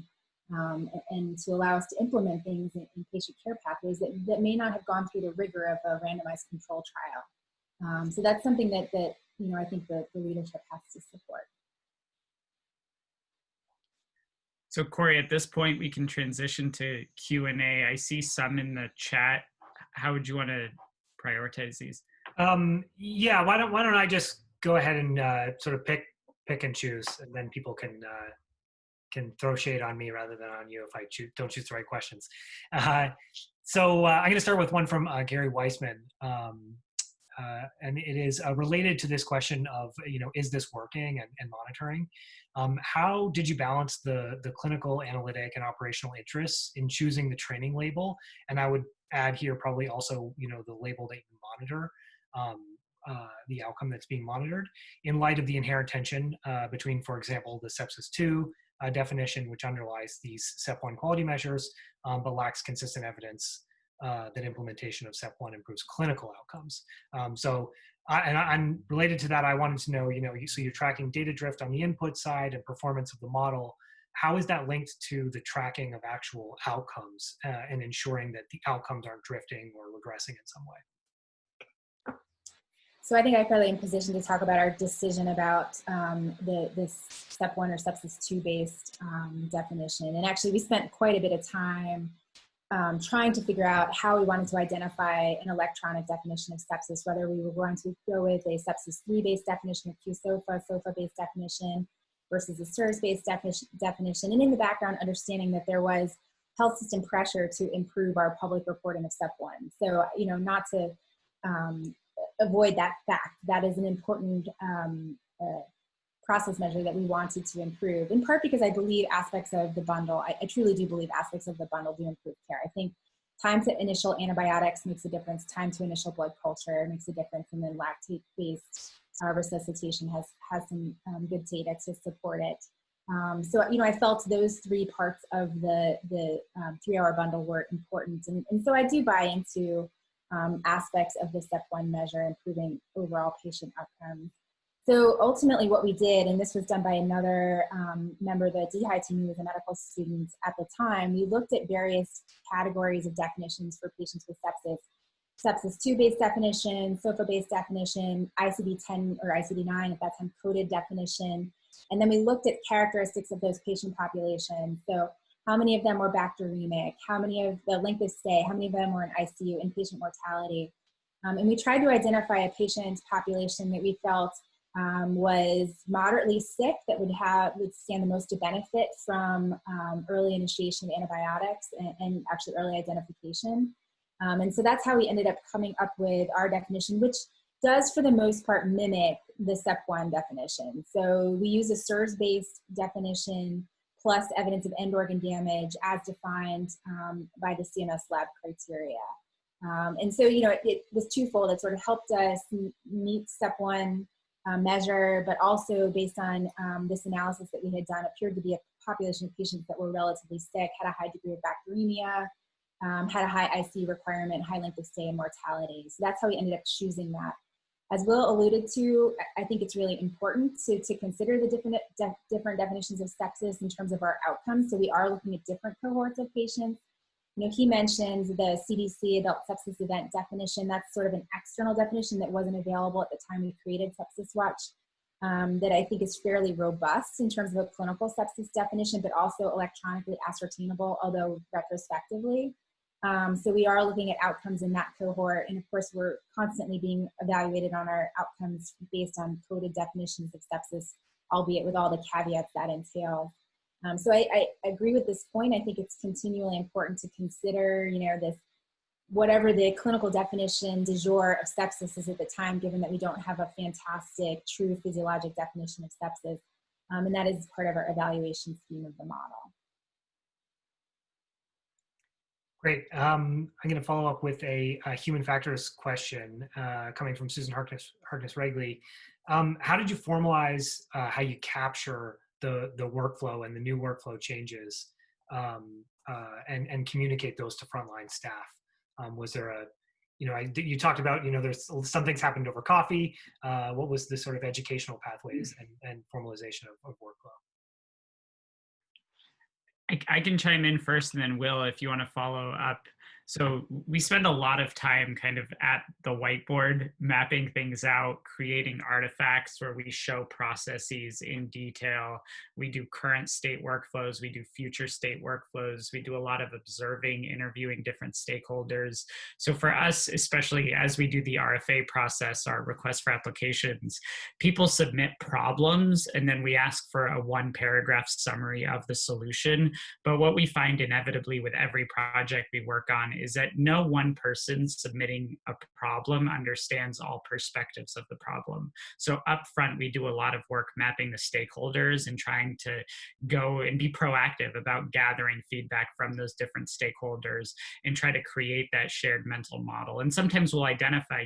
and to allow us to implement things in patient care pathways that may not have gone through the rigor of a randomized control trial. So that's something that you know, I think the leadership has to support. So Corey, at this point, we can transition to Q&A. I see some in the chat. How would you want to prioritize these? Yeah, why don't I just go ahead and sort of pick and choose, and then people can throw shade on me rather than on you if I don't choose the right questions. So I'm going to start with one from Gary Weissman. And it is related to this question of, you know, is this working and monitoring? How did you balance the clinical, analytic, and operational interests in choosing the training label? And I would add here probably also, you know, the label that you monitor, the outcome that's being monitored, in light of the inherent tension between, for example, the sepsis 2 definition, which underlies these SEP1 quality measures, but lacks consistent evidence that implementation of SEP1 improves clinical outcomes. I'm related to that. I wanted to know, you know, so you're tracking data drift on the input side and performance of the model. How is that linked to the tracking of actual outcomes and ensuring that the outcomes aren't drifting or regressing in some way? So I think I'm probably in position to talk about our decision about this SEP1 or sepsis 2 based definition. And actually we spent quite a bit of time trying to figure out how we wanted to identify an electronic definition of sepsis, whether we were going to go with a sepsis 3 based definition of QSOFA, SOFA based definition versus a SIRS based definition. And in the background, understanding that there was health system pressure to improve our public reporting of SEP1. So, you know, not to avoid that fact, that is an important process measure that we wanted to improve, in part because I believe aspects of the bundle, I truly do believe aspects of the bundle do improve care. I think time to initial antibiotics makes a difference, time to initial blood culture makes a difference, and then lactate-based resuscitation has some good data to support it. So, you know, I felt those 3 parts of the 3-hour bundle were important. And so I do buy into aspects of the SEP1 measure improving overall patient outcomes. So ultimately what we did, and this was done by another member of the DHI team who was a medical student at the time, we looked at various categories of definitions for patients with sepsis. Sepsis 2 based definition, SOFA based definition, ICD-10 or ICD-9 at that time coded definition. And then we looked at characteristics of those patient populations. So how many of them were bacteremic, how many of the length of stay, how many of them were in ICU, inpatient mortality. And we tried to identify a patient population that we felt was moderately sick that would stand the most to benefit from early initiation of antibiotics and actually early identification. And so that's how we ended up coming up with our definition, which does for the most part mimic the SEP1 definition. So we use a SIRS-based definition plus evidence of end organ damage as defined by the CMS lab criteria. And so, it was twofold. It sort of helped us meet SEP1 measure, but also based on this analysis that we had done, appeared to be a population of patients that were relatively sick, had a high degree of bacteremia, had a high IC requirement, high length of stay, and mortality. So that's how we ended up choosing that. As Will alluded to, I think it's really important to consider the different definitions of sepsis in terms of our outcomes. So we are looking at different cohorts of patients. He mentioned the CDC adult sepsis event definition. That's sort of an external definition that wasn't available at the time we created sepsiswatch, that I think is fairly robust in terms of a clinical sepsis definition, but also electronically ascertainable, although retrospectively. So we are looking at outcomes in that cohort. And of course, we're constantly being evaluated on our outcomes based on coded definitions of sepsis, albeit with all the caveats that entails. So I agree with this point. I think it's continually important to consider, this, whatever the clinical definition du jour of sepsis is at the time, given that we don't have a fantastic, true physiologic definition of sepsis. And that is part of our evaluation scheme of the model. Great. I'm going to follow up with a human factors question coming from Susan Harkness-Regley. How did you formalize how you capture the workflow and the new workflow changes and communicate those to frontline staff? Was there you talked about, there's some things happened over coffee. What was the sort of educational pathways and formalization of workflow? I can chime in first, and then Will, if you want to follow up. So we spend a lot of time kind of at the whiteboard, mapping things out, creating artifacts where we show processes in detail. We do current state workflows. We do future state workflows. We do a lot of observing, interviewing different stakeholders. So for us, especially as we do the RFA process, our request for applications, people submit problems, and then we ask for a 1-paragraph summary of the solution. But what we find inevitably with every project we work on is that no one person submitting a problem understands all perspectives of the problem. So up front, we do a lot of work mapping the stakeholders and trying to go and be proactive about gathering feedback from those different stakeholders and try to create that shared mental model. And sometimes we'll identify,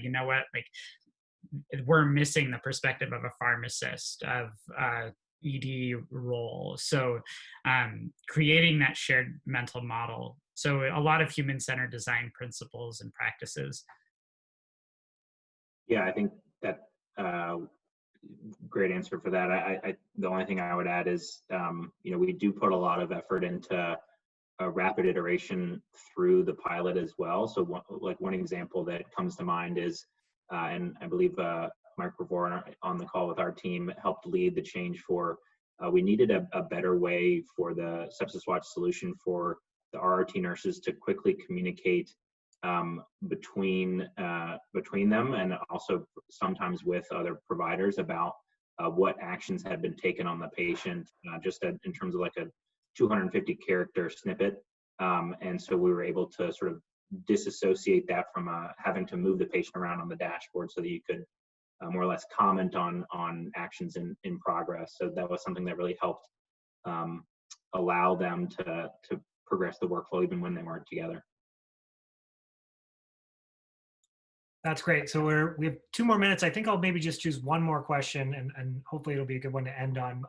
we're missing the perspective of a pharmacist, of ED role. So creating that shared mental model. So a lot of human-centered design principles and practices. Yeah, I think that great answer for that. I the only thing I would add is, we do put a lot of effort into a rapid iteration through the pilot as well. So one example that comes to mind is, and I believe Mark Revore on the call with our team helped lead the change for, we needed a better way for the sepsiswatch solution for the RRT nurses to quickly communicate between them, and also sometimes with other providers about what actions had been taken on the patient, just in terms of like a 250 character snippet. And so we were able to sort of disassociate that from having to move the patient around on the dashboard so that you could more or less comment on actions in progress. So that was something that really helped allow them to progress the workflow even when they weren't together. That's great. So we have 2 more minutes. I think I'll maybe just choose one more question, and hopefully it'll be a good one to end on.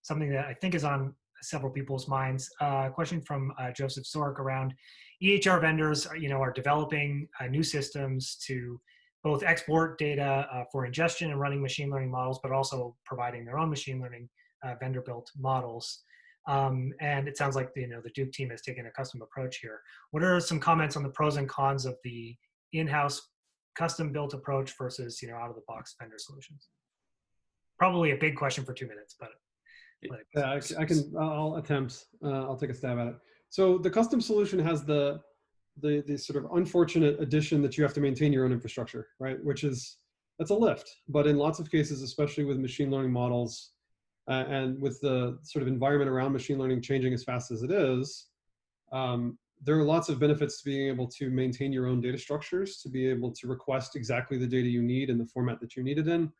Something that I think is on several people's minds. Question from Joseph Sork around EHR vendors are developing new systems to both export data for ingestion and running machine learning models, but also providing their own machine learning vendor-built models. And it sounds like the Duke team has taken a custom approach here. What are some comments on the pros and cons of the in-house custom-built approach versus out-of-the-box vendor solutions? Probably a big question for 2 minutes, but yeah, I'll attempt. I'll take a stab at it. So the custom solution has the sort of unfortunate addition that you have to maintain your own infrastructure, right? Which is that's a lift. But in lots of cases, especially with machine learning models, and with the sort of environment around machine learning changing as fast as it is, there are lots of benefits to being able to maintain your own data structures, to be able to request exactly the data you need in the format that you need it in.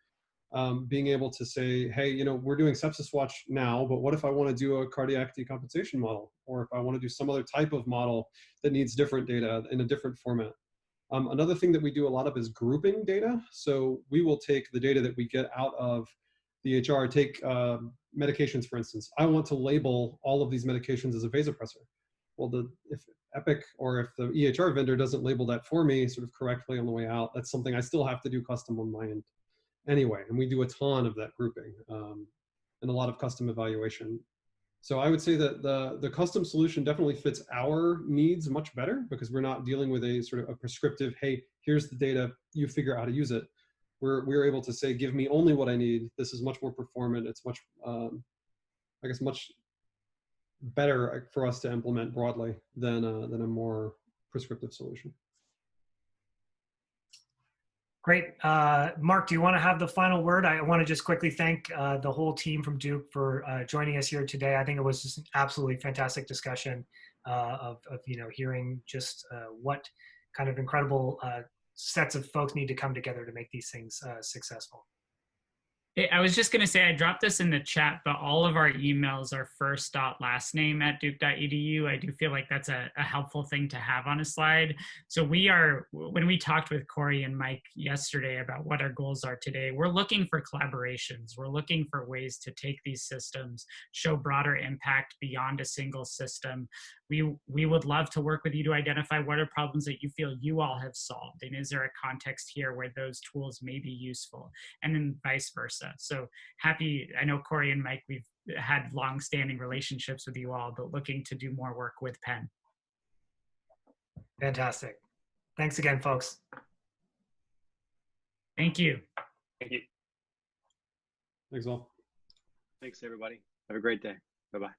Being able to say, hey, you know, we're doing sepsiswatch now, but what if I want to do a cardiac decompensation model? Or if I want to do some other type of model that needs different data in a different format? Another thing that we do a lot of is grouping data. So we will take the data that we get out of the HR, take medications, for instance. I want to label all of these medications as a vasopressor. Well, if Epic or if the EHR vendor doesn't label that for me sort of correctly on the way out, that's something I still have to do custom on my end anyway. And we do a ton of that grouping and a lot of custom evaluation. So I would say that the custom solution definitely fits our needs much better, because we're not dealing with a sort of a prescriptive, hey, here's the data, you figure out how to use it. We're able to say, give me only what I need. This is much more performant. It's much, I guess, much better for us to implement broadly than a more prescriptive solution. Great. Mark, do you want to have the final word? I want to just quickly thank the whole team from Duke for joining us here today. I think it was just an absolutely fantastic discussion of you know, hearing just what kind of incredible sets of folks need to come together to make these things successful. I was just going to say, I dropped this in the chat, but all of our emails are first.lastname@duke.edu. I do feel like that's a helpful thing to have on a slide. So when we talked with Corey and Mike yesterday about what our goals are today, we're looking for collaborations. We're looking for ways to take these systems, show broader impact beyond a single system. We would love to work with you to identify what are problems that you feel you all have solved, and is there a context here where those tools may be useful, and then vice versa. So happy, I know Corey and Mike, we've had long-standing relationships with you all, but looking to do more work with Penn. Fantastic. Thanks again, folks. Thank you. Thank you. Thanks all. Thanks, everybody. Have a great day. Bye-bye.